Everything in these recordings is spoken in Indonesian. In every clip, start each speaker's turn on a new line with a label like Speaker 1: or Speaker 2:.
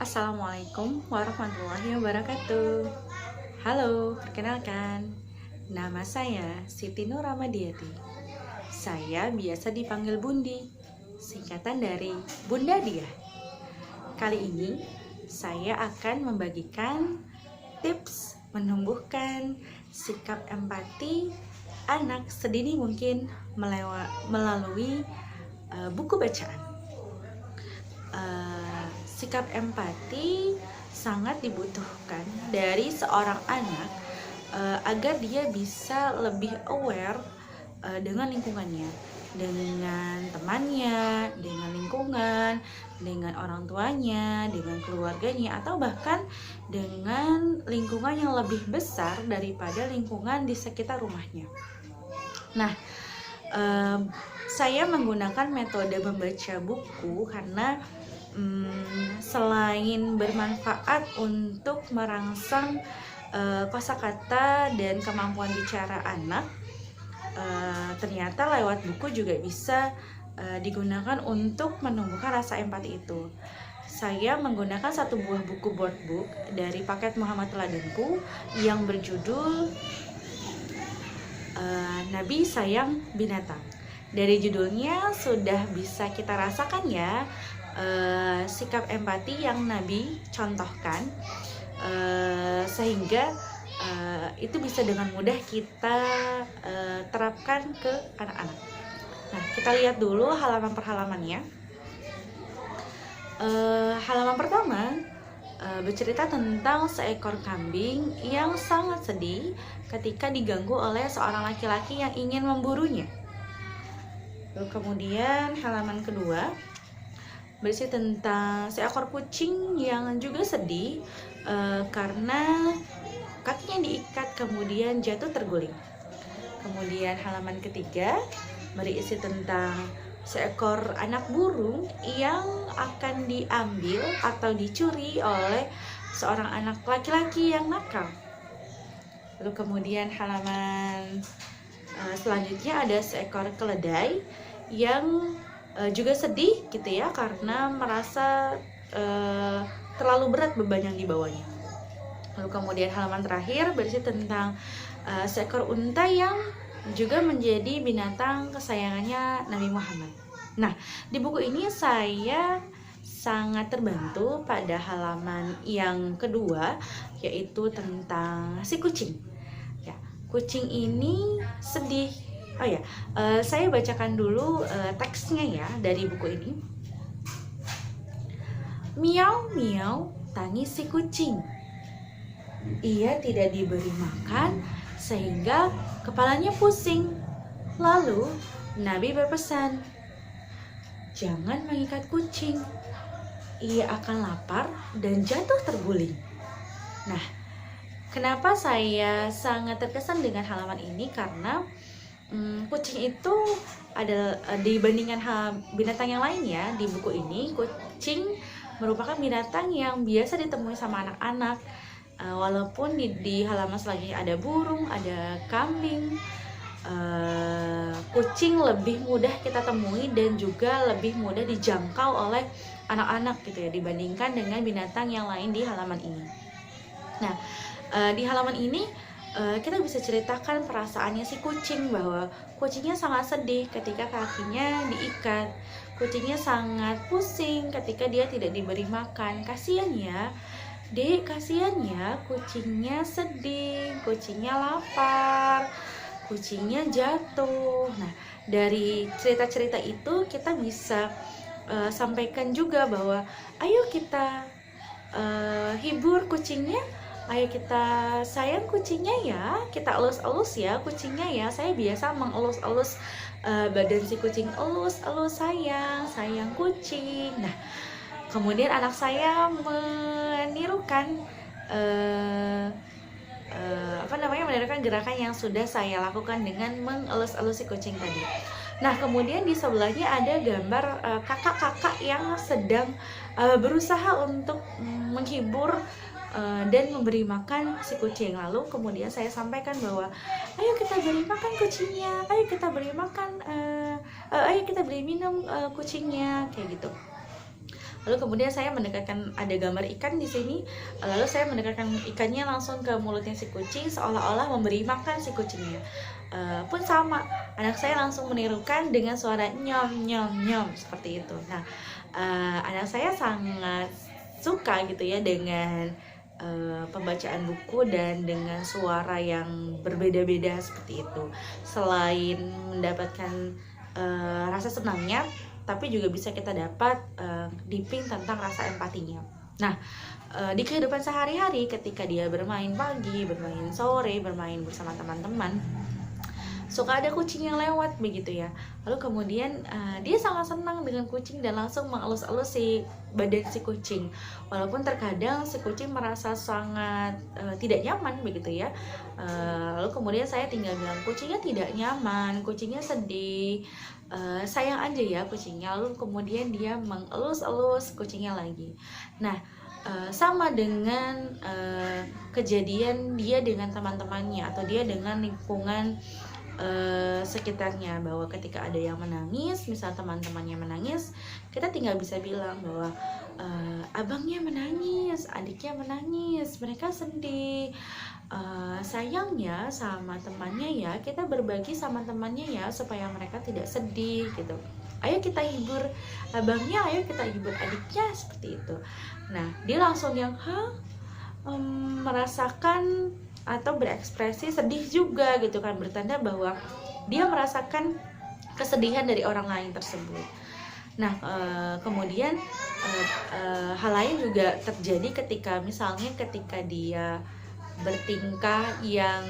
Speaker 1: Assalamualaikum warahmatullahi wabarakatuh. Halo, perkenalkan. Nama saya Siti Nur Ramadiati. Saya biasa dipanggil Bundi, singkatan dari Bunda Dia. Kali ini saya akan membagikan tips menumbuhkan sikap empati anak sedini mungkin melalui buku bacaan. Sikap empati sangat dibutuhkan dari seorang anak agar dia bisa lebih aware dengan lingkungannya, dengan temannya, dengan lingkungan, dengan orang tuanya, dengan keluarganya, atau bahkan dengan lingkungan yang lebih besar daripada lingkungan di sekitar rumahnya. Nah, saya menggunakan metode membaca buku karena selain bermanfaat untuk merangsang kosakata dan kemampuan bicara anak, ternyata lewat buku juga bisa digunakan untuk menumbuhkan rasa empati itu. Saya menggunakan satu buah buku board book dari paket Muhammad Teladanku yang berjudul Nabi Sayang Binatang. Dari judulnya sudah bisa kita rasakan ya sikap empati yang Nabi contohkan, sehingga itu bisa dengan mudah kita terapkan ke anak-anak. Nah, kita lihat dulu halaman per halamannya. Halaman pertama bercerita tentang seekor kambing yang sangat sedih ketika diganggu oleh seorang laki-laki yang ingin memburunya. Lalu kemudian halaman kedua berisi tentang seekor kucing yang juga sedih karena kakinya diikat kemudian jatuh terguling. Kemudian halaman ketiga berisi tentang seekor anak burung yang akan diambil atau dicuri oleh seorang anak laki-laki yang nakal. Lalu kemudian halaman selanjutnya ada seekor keledai yang juga sedih gitu ya, karena merasa terlalu berat beban yang dibawanya. Lalu kemudian halaman terakhir berisi tentang seekor unta yang juga menjadi binatang kesayangannya Nabi Muhammad. Nah, di buku ini saya sangat terbantu pada halaman yang kedua, yaitu tentang si kucing. Ya, kucing ini sedih. Oh ya, saya bacakan dulu teksnya ya dari buku ini. Miau miau, tangis si kucing. Ia tidak diberi makan sehingga kepalanya pusing. Lalu Nabi berpesan, jangan mengikat kucing. Ia akan lapar dan jatuh terguling. Nah, kenapa saya sangat terkesan dengan halaman ini? Karena kucing itu ada dibandingkan binatang yang lain ya, di buku ini kucing merupakan binatang yang biasa ditemui sama anak-anak. Walaupun di halaman selanjutnya ada burung, ada kambing, kucing lebih mudah kita temui dan juga lebih mudah dijangkau oleh anak-anak gitu ya, dibandingkan dengan binatang yang lain di halaman ini. Nah, di halaman ini kita bisa ceritakan perasaannya si kucing, bahwa kucingnya sangat sedih ketika kakinya diikat. Kucingnya sangat pusing ketika dia tidak diberi makan. Kasian ya, Dek, kasian ya, kucingnya sedih, kucingnya lapar, kucingnya jatuh. Nah, dari cerita-cerita itu kita bisa sampaikan juga bahwa ayo kita hibur kucingnya, ayo kita sayang kucingnya ya, kita elus-elus ya kucingnya ya. Saya biasa mengelus-elus badan si kucing, elus-elus sayang kucing. Nah, kemudian anak saya menirukan menirukan gerakan yang sudah saya lakukan dengan mengelus-elus si kucing tadi. Nah, kemudian di sebelahnya ada gambar kakak-kakak yang sedang berusaha untuk menghibur dan memberi makan si kucing. Lalu kemudian saya sampaikan bahwa ayo kita beri makan kucingnya, ayo kita beri makan, ayo kita beri minum kucingnya, kayak gitu. lalu kemudian saya mendekatkan, ada gambar ikan di sini, lalu saya mendekatkan ikannya langsung ke mulutnya si kucing seolah-olah memberi makan si kucingnya. Pun sama, anak saya langsung menirukan dengan suara nyom nyom nyom seperti itu. Nah, anak saya sangat suka gitu ya dengan pembacaan buku dan dengan suara yang berbeda-beda seperti itu. Selain mendapatkan rasa senangnya, tapi juga bisa kita dapat dipping tentang rasa empatinya. Nah, di kehidupan sehari-hari ketika dia bermain pagi, bermain sore, bermain bersama teman-teman, suka ada kucing yang lewat begitu ya. Lalu kemudian dia sangat senang dengan kucing dan langsung mengelus-elus si badan si kucing. Walaupun terkadang si kucing merasa sangat tidak nyaman begitu ya. Lalu kemudian saya tinggal bilang kucingnya tidak nyaman, kucingnya sedih. Sayang aja ya kucingnya. Lalu kemudian dia mengelus-elus kucingnya lagi. Nah, sama dengan kejadian dia dengan teman-temannya atau dia dengan lingkungan sekitarnya, bahwa ketika ada yang menangis, misal teman-temannya menangis, kita tinggal bisa bilang bahwa abangnya menangis, adiknya menangis, mereka sedih. Sayangnya sama temannya ya, kita berbagi sama temannya ya supaya mereka tidak sedih gitu. Ayo kita hibur abangnya, ayo kita hibur adiknya, seperti itu. Nah, dia langsung yang merasakan atau berekspresi sedih juga gitu kan, bertanda bahwa dia merasakan kesedihan dari orang lain tersebut. Nah, kemudian hal lain juga terjadi ketika misalnya ketika dia bertingkah yang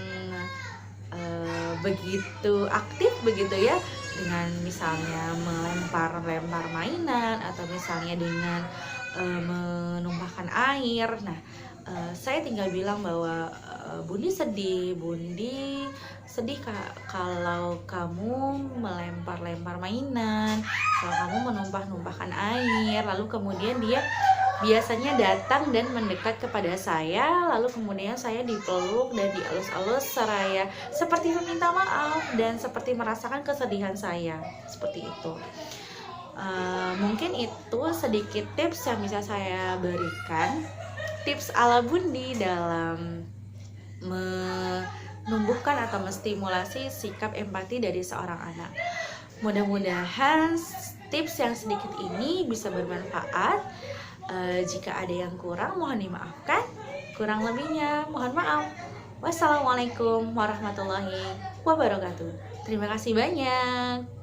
Speaker 1: begitu aktif begitu ya, dengan misalnya melempar-lempar mainan atau misalnya dengan menumpahkan air. Nah, saya tinggal bilang bahwa Bundi sedih kalau kamu melempar-lempar mainan, kalau kamu menumpahkan air. Lalu kemudian dia biasanya datang dan mendekat kepada saya, lalu kemudian saya dipeluk dan dielus-elus seraya seperti meminta maaf dan seperti merasakan kesedihan saya, seperti itu. Mungkin itu sedikit tips yang bisa saya berikan, tips ala Bundi dalam menumbuhkan atau menstimulasi sikap empati dari seorang anak. Mudah-mudahan tips yang sedikit ini bisa bermanfaat. Jika ada yang kurang mohon dimaafkan, kurang lebihnya mohon maaf. Wassalamualaikum warahmatullahi wabarakatuh. Terima kasih banyak.